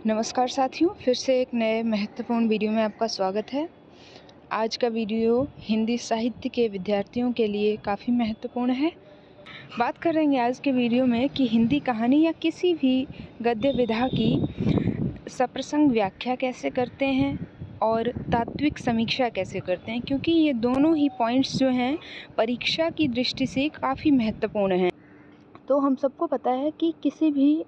नमस्कार साथियों, फिर से एक नए महत्वपूर्ण वीडियो में आपका स्वागत है। आज का वीडियो हिंदी साहित्य के विद्यार्थियों के लिए काफ़ी महत्वपूर्ण है। बात करेंगे आज के वीडियो में कि हिंदी कहानी या किसी भी गद्य विधा की सप्रसंग व्याख्या कैसे करते हैं और तात्विक समीक्षा कैसे करते हैं, क्योंकि ये दोनों ही पॉइंट्स जो हैं परीक्षा की दृष्टि से काफ़ी महत्वपूर्ण हैं। तो हम सबको पता है कि किसी भी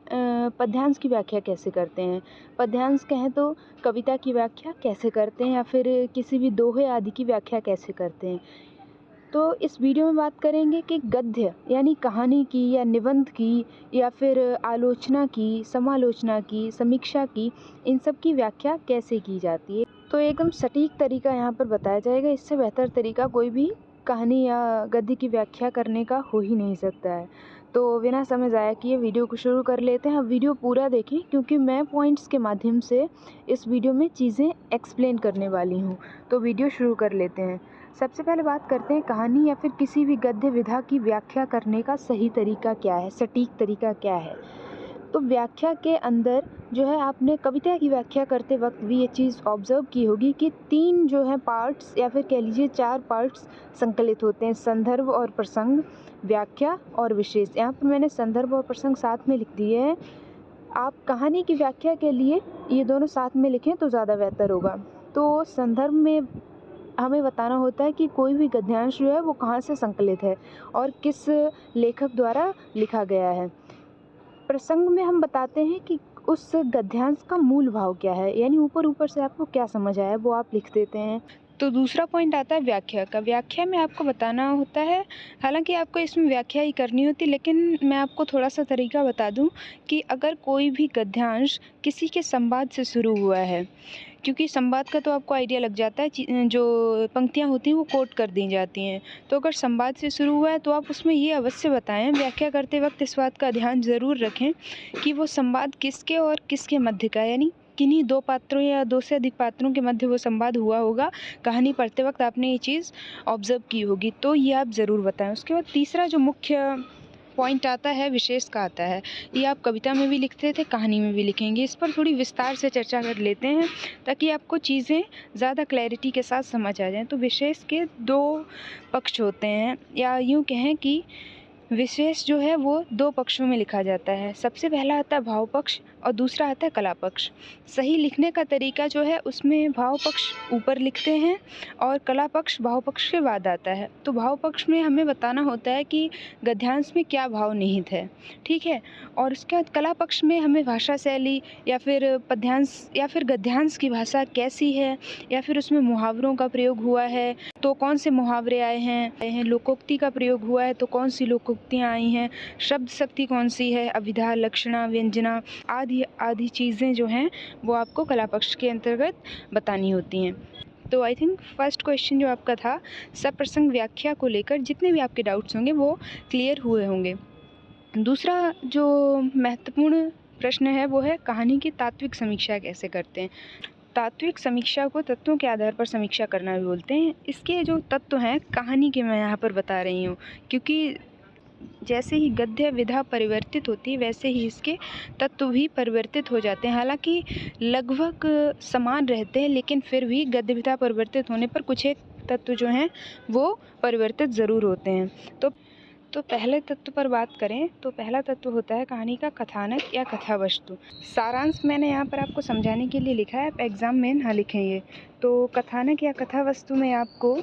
पद्यांश की व्याख्या कैसे करते हैं। पद्यांश कहें तो कविता की व्याख्या कैसे करते हैं या फिर किसी भी दोहे आदि की व्याख्या कैसे करते हैं। तो इस वीडियो में बात करेंगे कि गद्य यानी कहानी की या निबंध की या फिर आलोचना की, समालोचना की, समीक्षा की, इन सब की व्याख्या कैसे की जाती है। तो एकदम सटीक तरीका यहाँ पर बताया जाएगा। इससे बेहतर तरीका कोई भी कहानी या गद्य की व्याख्या करने का हो ही नहीं सकता है। तो बिना समय ज़ाया किए वीडियो को शुरू कर लेते हैं। अब वीडियो पूरा देखें, क्योंकि मैं पॉइंट्स के माध्यम से इस वीडियो में चीज़ें एक्सप्लेन करने वाली हूँ। तो वीडियो शुरू कर लेते हैं। सबसे पहले बात करते हैं कहानी या फिर किसी भी गद्य विधा की व्याख्या करने का सही तरीका क्या है, सटीक तरीका क्या है। तो व्याख्या के अंदर जो है, आपने कविता की व्याख्या करते वक्त भी ये चीज़ ऑब्ज़र्व की होगी कि 3 जो है पार्ट्स या फिर कह लीजिए 4 पार्ट्स संकलित होते हैं: संदर्भ और प्रसंग, व्याख्या और विशेष। यहाँ पर मैंने संदर्भ और प्रसंग साथ में लिख दिए हैं। आप कहानी की व्याख्या के लिए ये दोनों साथ में लिखें तो ज़्यादा बेहतर होगा। तो संदर्भ में हमें बताना होता है कि कोई भी गद्यांश जो है वो कहाँ से संकलित है और किस लेखक द्वारा लिखा गया है। प्रसंग में हम बताते हैं कि उस गद्यांश का मूल भाव क्या है, यानी ऊपर ऊपर से आपको क्या समझ आया वो आप लिख देते हैं। तो दूसरा पॉइंट आता है व्याख्या का। व्याख्या में आपको बताना होता है, हालांकि आपको इसमें व्याख्या ही करनी होती, लेकिन मैं आपको थोड़ा सा तरीका बता दूं कि अगर कोई भी गद्यांश किसी के संवाद से शुरू हुआ है, क्योंकि संवाद का तो आपको आइडिया लग जाता है, जो पंक्तियाँ होती हैं वो कोट कर दी जाती हैं। तो अगर संवाद से शुरू हुआ है तो आप उसमें ये अवश्य बताएं, व्याख्या करते वक्त इस बात का ध्यान ज़रूर रखें कि वो संवाद किसके और किसके मध्य का, यानी किन्हीं 2 पात्रों या 2 से अधिक पात्रों के मध्य वो संवाद हुआ होगा। कहानी पढ़ते वक्त आपने ये चीज़ ऑब्ज़र्व की होगी, तो ये आप ज़रूर बताएं। उसके बाद तीसरा जो मुख्य पॉइंट आता है विशेष का आता है। ये आप कविता में भी लिखते थे, कहानी में भी लिखेंगे। इस पर थोड़ी विस्तार से चर्चा कर लेते हैं ताकि आपको चीज़ें ज़्यादा क्लैरिटी के साथ समझ आ जाएं। तो विशेष के 2 पक्ष होते हैं, या यूँ कहें कि विशेष जो है वो 2 पक्षों में लिखा जाता है। सबसे पहला आता है भाव पक्ष और दूसरा आता है कला पक्ष। सही लिखने का तरीका जो है उसमें भाव पक्ष ऊपर लिखते हैं और कला पक्ष भाव पक्ष के बाद आता है। तो भाव पक्ष में हमें बताना होता है कि गद्यांश में क्या भाव निहित है, ठीक है। और उसके बाद कला पक्ष में हमें भाषा शैली या फिर पद्यांश या फिर गद्यांश की भाषा कैसी है, या फिर उसमें मुहावरों का प्रयोग हुआ है तो कौन से मुहावरे आए हैं, लोकोक्ति का प्रयोग हुआ है तो कौन सी लोकोक्तियाँ आई हैं, शब्द शक्ति कौन सी है, अभिधा, लक्षणा, व्यंजना आदि चीज़ें जो हैं वो आपको कला पक्ष के अंतर्गत बतानी होती हैं। तो आई थिंक फर्स्ट क्वेश्चन जो आपका था सप्रसंग व्याख्या को लेकर, जितने भी आपके डाउट्स होंगे वो क्लियर हुए होंगे। दूसरा जो महत्वपूर्ण प्रश्न है वो है कहानी की तात्विक समीक्षा कैसे करते हैं। तात्विक समीक्षा को तत्वों के आधार पर समीक्षा करना भी बोलते हैं। इसके जो तत्व हैं कहानी के मैं यहाँ पर बता रही हूँ, क्योंकि जैसे ही गद्य विधा परिवर्तित होती है वैसे ही इसके तत्व भी परिवर्तित हो जाते हैं। हालांकि लगभग समान रहते हैं, लेकिन फिर भी गद्य विधा परिवर्तित होने पर कुछ एक तत्व जो हैं वो परिवर्तित ज़रूर होते हैं। तो पहले तत्व पर बात करें तो पहला तत्व होता है कहानी का कथानक या कथा वस्तु। सारांश मैंने यहाँ पर आपको समझाने के लिए लिखा है, आप एग्ज़ाम में ना लिखें ये। तो कथानक या कथा वस्तु में आपको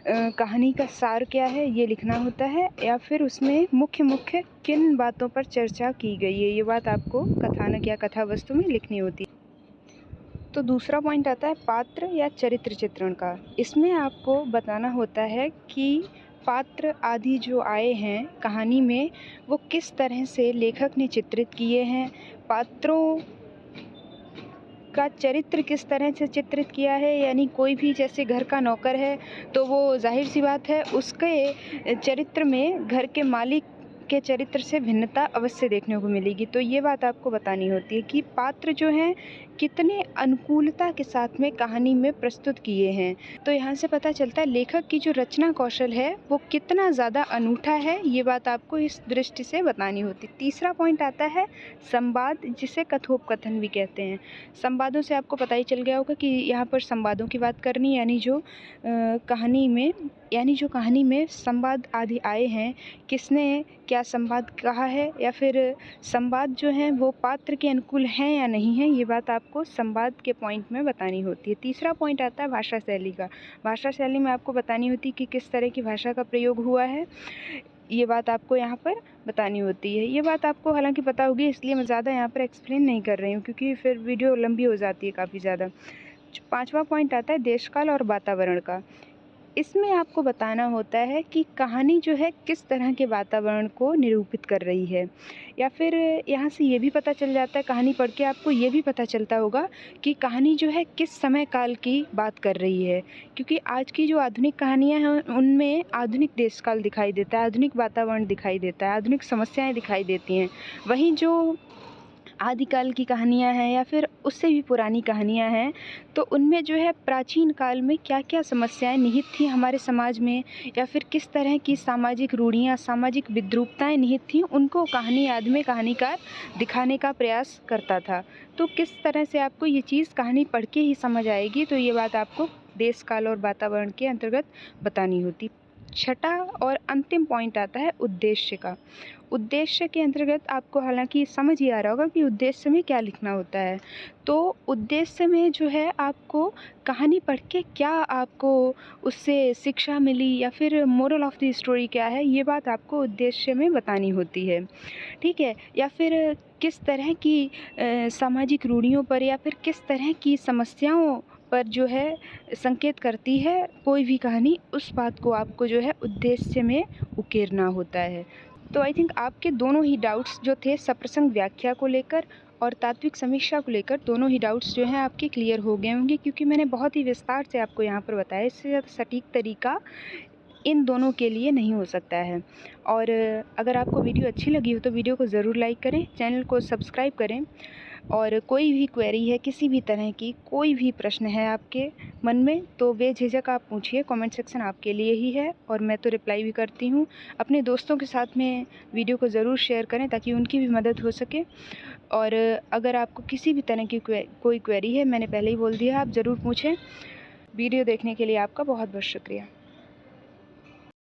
कहानी का सार क्या है ये लिखना होता है, या फिर उसमें मुख्य किन बातों पर चर्चा की गई है, ये बात आपको कथानक या कथा वस्तु में लिखनी होती है। तो दूसरा पॉइंट आता है पात्र या चरित्र चित्रण का। इसमें आपको बताना होता है कि पात्र आदि जो आए हैं कहानी में वो किस तरह से लेखक ने चित्रित किए हैं, पात्रों का चरित्र किस तरह से चित्रित किया है। यानी कोई भी जैसे घर का नौकर है तो वो जाहिर सी बात है उसके चरित्र में घर के मालिक के चरित्र से भिन्नता अवश्य देखने को मिलेगी। तो ये बात आपको बतानी होती है कि पात्र जो हैं कितने अनुकूलता के साथ में कहानी में प्रस्तुत किए हैं। तो यहाँ से पता चलता है लेखक की जो रचना कौशल है वो कितना ज़्यादा अनूठा है, ये बात आपको इस दृष्टि से बतानी होती है। तीसरा पॉइंट आता है संवाद, जिसे कथोपकथन भी कहते हैं। संवादों से आपको पता ही चल गया होगा कि यहाँ पर संवादों की बात करनी, यानी जो कहानी में संवाद आदि आए हैं, किसने क्या संवाद कहा है, या फिर संवाद जो हैं वो पात्र के अनुकूल हैं या नहीं हैं, ये बात आपको संवाद के पॉइंट में बतानी होती है। तीसरा पॉइंट आता है भाषा शैली का। भाषा शैली में आपको बतानी होती है कि किस तरह की भाषा का प्रयोग हुआ है, ये बात आपको यहाँ पर बतानी होती है। ये बात आपको हालांकि पता होगी, इसलिए मैं ज़्यादा यहाँ पर एक्सप्लेन नहीं कर रही हूँ क्योंकि फिर वीडियो लंबी हो जाती है काफ़ी ज़्यादा। पाँचवा पॉइंट आता है देशकाल और वातावरण का। इसमें आपको बताना होता है कि कहानी जो है किस तरह के वातावरण को निरूपित कर रही है, या फिर यहाँ से ये भी पता चल जाता है, कहानी पढ़ के आपको ये भी पता चलता होगा कि कहानी जो है किस समय काल की बात कर रही है। क्योंकि आज की जो आधुनिक कहानियाँ हैं उनमें आधुनिक देशकाल दिखाई देता है, आधुनिक वातावरण दिखाई देता है, आधुनिक समस्याएँ दिखाई देती हैं। वहीं जो आदिकाल की कहानियाँ हैं या फिर उससे भी पुरानी कहानियाँ हैं, तो उनमें जो है प्राचीन काल में क्या क्या समस्याएं निहित थी हमारे समाज में, या फिर किस तरह की सामाजिक रूढ़ियाँ, सामाजिक विद्रूपताएं निहित थीं, उनको कहानी आदि में कहानीकार दिखाने का प्रयास करता था। तो किस तरह से आपको ये चीज़ कहानी पढ़ के ही समझ आएगी, तो ये बात आपको देश काल और वातावरण के अंतर्गत बतानी होती। छठा और अंतिम पॉइंट आता है उद्देश्य का। उद्देश्य के अंतर्गत आपको हालांकि समझ ही आ रहा होगा कि उद्देश्य में क्या लिखना होता है। तो उद्देश्य में जो है आपको कहानी पढ़ के क्या आपको उससे शिक्षा मिली, या फिर मोरल ऑफ द स्टोरी क्या है, ये बात आपको उद्देश्य में बतानी होती है, ठीक है। या फिर किस तरह की सामाजिक रूढ़ियों पर या फिर किस तरह की समस्याओं पर जो है संकेत करती है कोई भी कहानी, उस बात को आपको जो है उद्देश्य में उकेरना होता है। तो आई थिंक आपके दोनों ही डाउट्स जो थे सप्रसंग व्याख्या को लेकर और तात्विक समीक्षा को लेकर, दोनों ही डाउट्स जो हैं आपके क्लियर हो गए होंगे, क्योंकि मैंने बहुत ही विस्तार से आपको यहाँ पर बताया। इससे ज़्यादा सटीक तरीका इन दोनों के लिए नहीं हो सकता है। और अगर आपको वीडियो अच्छी लगी हो तो वीडियो को ज़रूर लाइक करें, चैनल को सब्सक्राइब करें, और कोई भी क्वेरी है, किसी भी तरह की कोई भी प्रश्न है आपके मन में, तो बेझिझक आप पूछिए, कमेंट सेक्शन आपके लिए ही है और मैं तो रिप्लाई भी करती हूँ। अपने दोस्तों के साथ में वीडियो को ज़रूर शेयर करें ताकि उनकी भी मदद हो सके। और अगर आपको किसी भी तरह की कोई क्वेरी है, मैंने पहले ही बोल दिया, आप ज़रूर पूछें। वीडियो देखने के लिए आपका बहुत बहुत शुक्रिया।